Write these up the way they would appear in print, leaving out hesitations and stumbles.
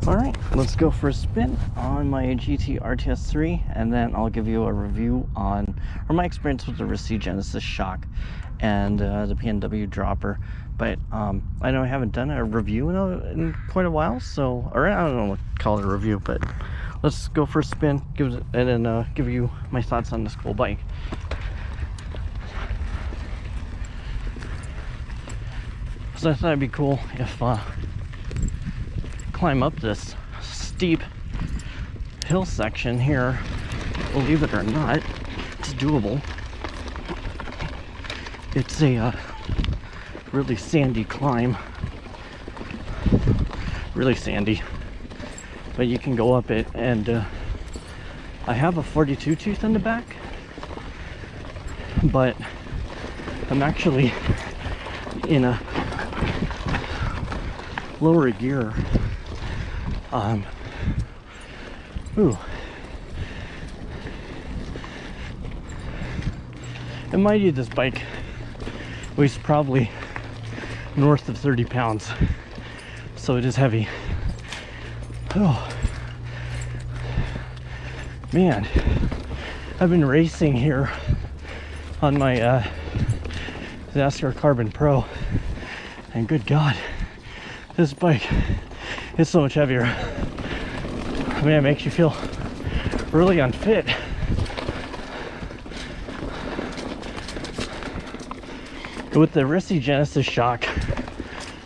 Alright, let's go for a spin on my GT RTS 3, and then I'll give you a review on my experience with the Risse Genesis shock and the PNW dropper. But I know I haven't done a review in quite a while, so, or I don't know what to call it a review, but let's go for a spin, and then give you my thoughts on this cool bike. So I thought it'd be cool if climb up this steep hill section here. Believe it or not, it's doable. It's a really sandy climb, really sandy, but you can go up it. And I have a 42 tooth in the back, but I'm actually in a lower gear. And mind you, this bike weighs probably north of 30 pounds, so it is heavy. Oh man, I've been racing here on my Disaster Carbon Pro, and good God, this bike is so much heavier. I mean, it makes you feel really unfit. With the Risse Genesis shock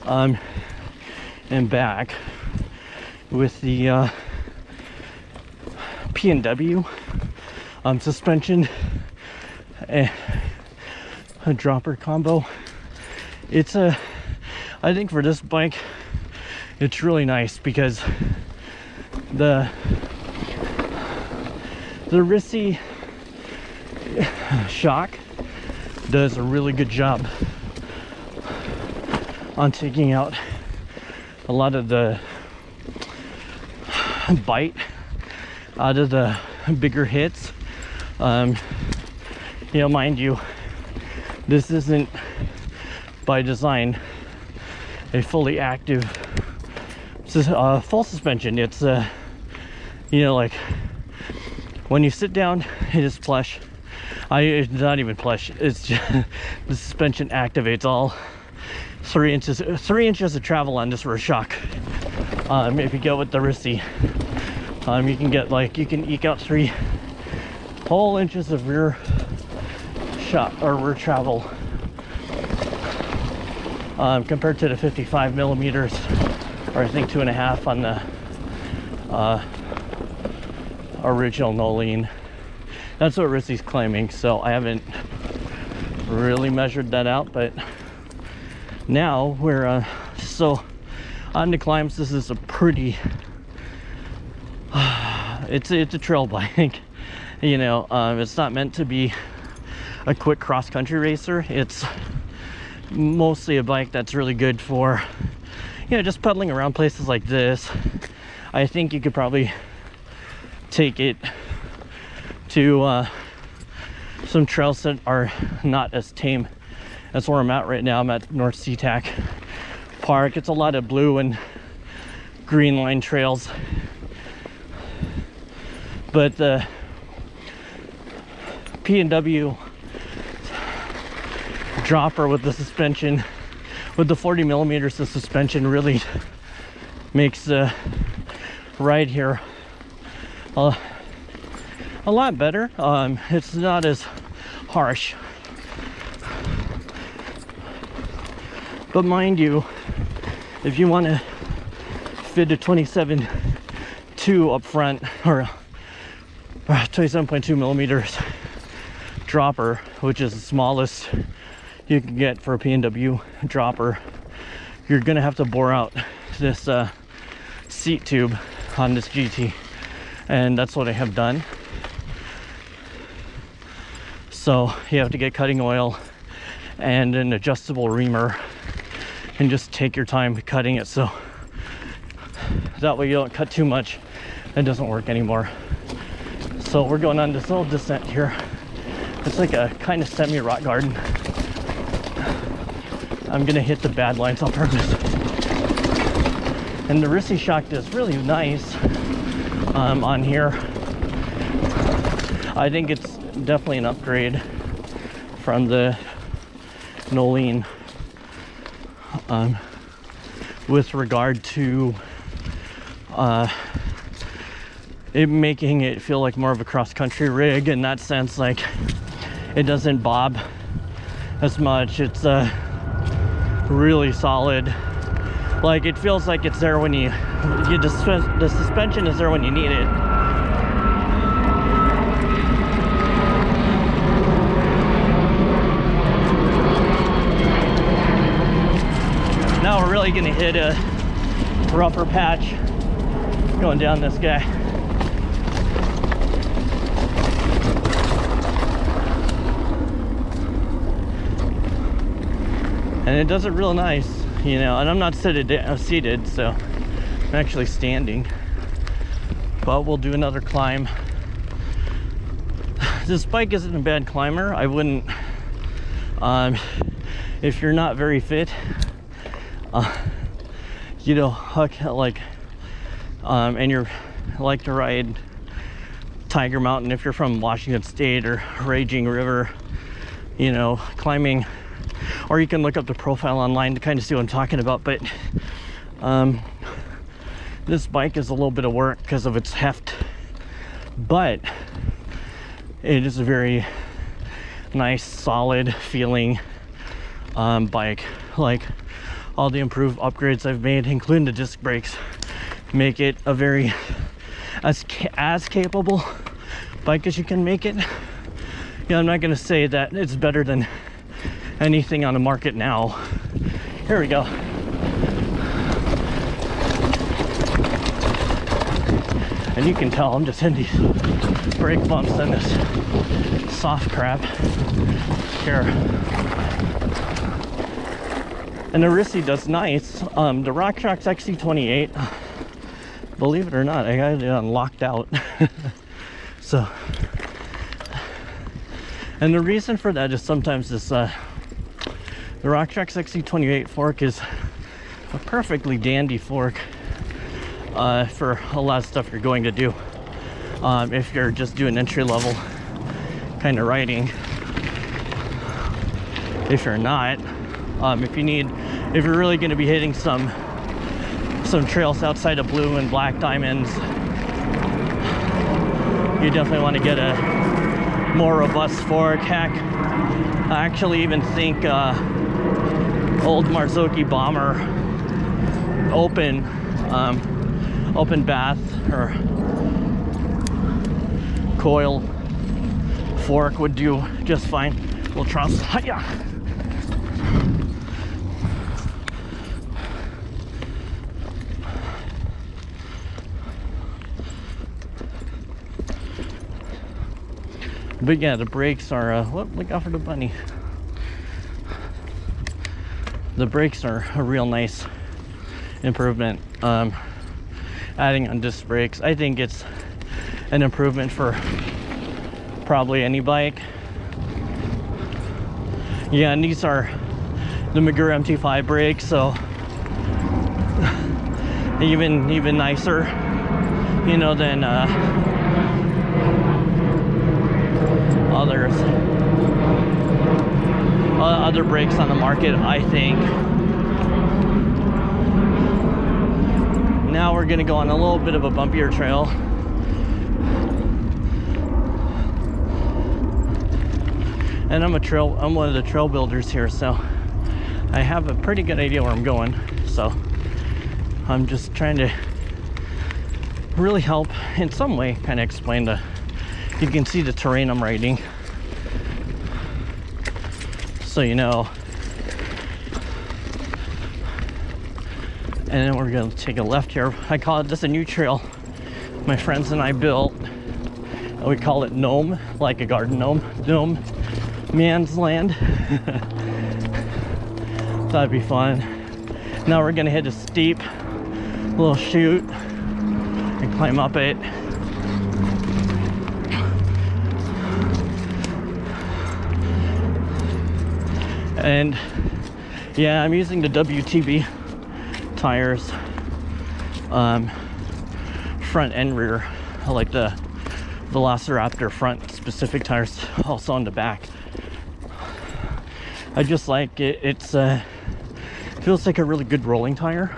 and back, with the PNW suspension and a dropper combo, it's I think for this bike it's really nice, because the Risse shock does a really good job on taking out a lot of the bite out of the bigger hits. You know, mind you, this isn't by design a fully active full suspension. It's you know, like when you sit down, it is plush. It's not even plush. It's just the suspension activates all 3 inches of travel on this rear shock. If you go with the Risse, you can get, like, you can eke out 3 whole inches of rear shock or rear travel, compared to the 55 millimeters, or I think 2.5 on the original Nolene. That's what Risse's claiming, so I haven't really measured that out. But now we're so on the climbs. This is a pretty it's a trail bike. You know, it's not meant to be a quick cross-country racer. It's mostly a bike that's really good for, you know, just pedaling around places like this. I think you could probably take it to some trails that are not as tame as where I'm at right now. I'm at North Seatac Park. It's a lot of blue and green line trails, but the PNW dropper with the suspension, with the 40 millimeters of suspension, really makes the ride here a lot better. It's not as harsh, but mind you, if you want to fit a 27.2 up front, or 27.2 millimeters dropper, which is the smallest you can get for a PNW dropper, you're gonna have to bore out this seat tube on this GT, and that's what I have done. So you have to get cutting oil and an adjustable reamer and just take your time cutting it, so that way you don't cut too much. It doesn't work anymore. So we're going on this little descent here. It's like a kind of semi-rock garden. I'm gonna hit the bad lines on purpose. And the Risse shock is really nice on here. I think it's definitely an upgrade from the Nolene with regard to it making it feel like more of a cross-country rig in that sense. Like, it doesn't bob as much. It's really solid. Like, it feels like it's there when the suspension is there when you need it. Now we're really gonna hit a rougher patch going down this guy. And it does it real nice, you know, and I'm not seated, so I'm actually standing. But we'll do another climb. This bike isn't a bad climber. I wouldn't, if you're not very fit, you know, like, and you're like to ride Tiger Mountain, if you're from Washington State or Raging River, you know, climbing, or you can look up the profile online to kind of see what I'm talking about. But this bike is a little bit of work because of its heft, but it is a very nice, solid feeling bike. Like, all the improved upgrades I've made, including the disc brakes, make it a very as capable bike as you can make it. Yeah, I'm not gonna say that it's better than anything on the market now. Here we go. And you can tell I'm just hitting these brake bumps and this soft crap here. And the Risse does nice. The RockShox XC28, believe it or not, I got it unlocked out. So, and the reason for that is sometimes this the RockShox XC28 fork is a perfectly dandy fork for a lot of stuff you're going to do. If you're just doing entry level kind of riding. If you're not, if you're really going to be hitting some trails outside of blue and black diamonds, you definitely want to get a more robust fork. Heck, I actually even think old Marzocchi Bomber open bath or coil fork would do just fine. We'll trust. Hiya! But yeah, the brakes are look out for the bunny. The brakes are a real nice improvement. Adding on disc brakes, I think it's an improvement for probably any bike. Yeah, and these are the Magura MT5 brakes, so even nicer, you know, than other brakes on the market, I think. Now we're gonna go on a little bit of a bumpier trail. And I'm one of the trail builders here, so I have a pretty good idea where I'm going. So I'm just trying to really help in some way, kind of explain you can see the terrain I'm riding, so you know. And then we're gonna take a left here. I call it just a new trail my friends and I built. We call it Gnome, like a garden gnome. Gnome man's land. That'd be fun. Now we're gonna hit a steep little chute and climb up it. And yeah, I'm using the WTB tires. front and rear, like the Velociraptor front specific tires, also on the back. I just like it. It's feels like a really good rolling tire,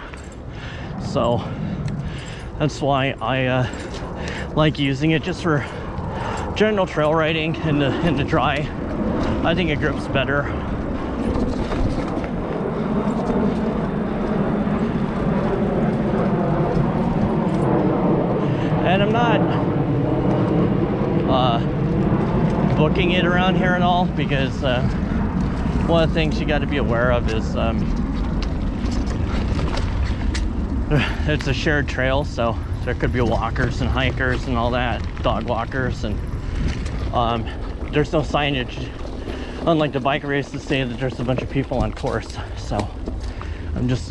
so that's why I like using it, just for general trail riding in the dry. I think it grips better. And I'm not booking it around here at all, because one of the things you got to be aware of is it's a shared trail, so there could be walkers and hikers and all that, dog walkers, and there's no signage, unlike the bike race, to say that there's a bunch of people on course. So I'm just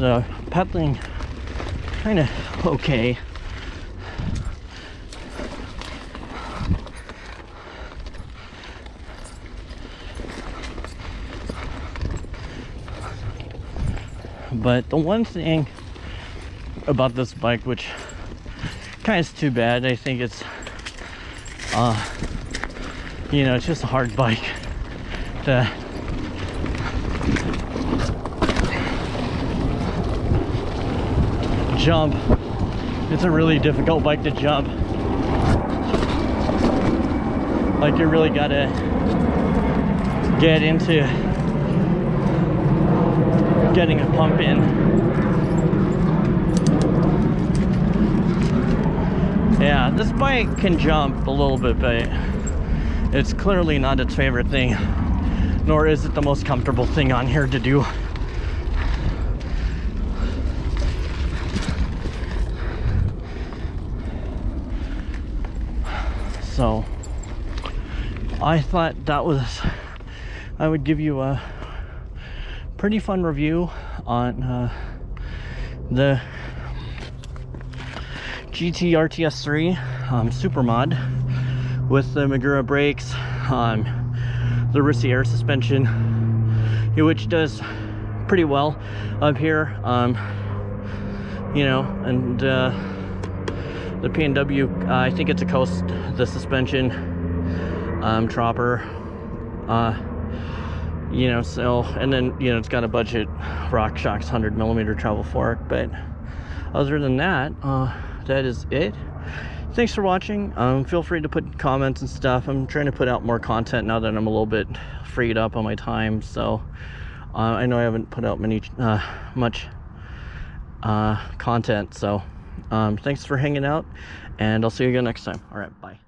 pedaling kind of okay. But the one thing about this bike, which kind of is too bad, I think it's you know, it's just a hard bike to jump. It's a really difficult bike to jump. Like, you really gotta get into getting a pump in. Yeah, this bike can jump a little bit, but it's clearly not its favorite thing, nor is it the most comfortable thing on here to do. So I thought that was, I would give you a pretty fun review on the GT RTS 3 Supermod with the Magura brakes, the Risse air suspension, which does pretty well up here, you know, and the P&W, I think it's a Coast, the suspension, Tropper, you know, so, and then, you know, it's got a budget RockShox 100mm travel fork. But other than that, that is it. Thanks for watching. Feel free to put comments and stuff. I'm trying to put out more content now that I'm a little bit freed up on my time, so I know I haven't put out much content, so thanks for hanging out, and I'll see you again next time. All right, bye.